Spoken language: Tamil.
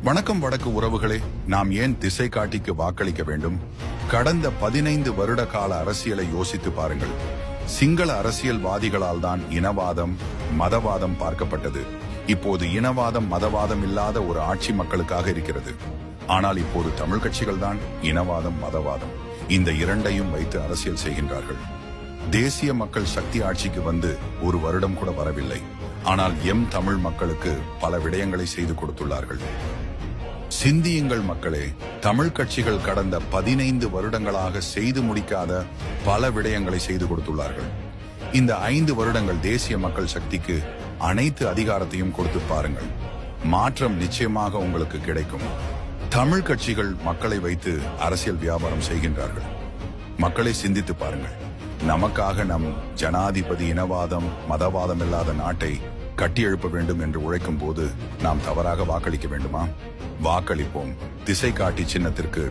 வணக்கம் வடக்கு உறவுகளே. நாம் ஏன் திசை காட்டிக்கு வாக்களிக்க வேண்டும்? கடந்த 15 வருட கால அரசியலை யோசித்து பாருங்கள். சிங்கள அரசியல்வாதிகளால் தான் இனவாதம், மதவாதம் பார்க்கப்பட்டது. இப்போது இனவாதம், மதவாதம் இல்லாத ஒரு ஆட்சி மக்களுக்காக இருக்கிறது. ஆனால் இப்போது தமிழ் கட்சிகள் தான் இனவாதம், மதவாதம் இந்த இரண்டையும் வைத்து அரசியல் செய்கின்றார்கள். தேசிய மக்கள் சக்தி ஆட்சிக்கு வந்து ஒரு வருடம் கூட வரவில்லை. ஆனால் தமிழ் மக்களுக்கு பல விடயங்களை செய்து கொடுத்துள்ளார்கள். சிந்தியுங்கள் மக்களே, தமிழ் கட்சிகள் கடந்த 15 வருடங்களாக செய்து முடிக்காத பல விடயங்களை செய்து கொடுத்துள்ளார்கள். இந்த 5 வருடங்கள் தேசிய மக்கள் சக்திக்கு அனைத்து அதிகாரத்தையும் கொடுத்து பாருங்கள். மாற்றம் நிச்சயமாக உங்களுக்கு கிடைக்கும். தமிழ் கட்சிகள் மக்களை வைத்து அரசியல் வியாபாரம் செய்கின்றார்கள். மக்களை சிந்தித்து பாருங்கள். நமக்காக நம் ஜனாதிபதி இனவாதம், மதவாதம் இல்லாத நாட்டை கட்டி எழுப்ப வேண்டும் என்று உழைக்கும் போது நாம் தவறாக வாக்களிக்க வேண்டுமா? வாக்களிப்போம். திசை காட்டி சின்னத்திற்கு.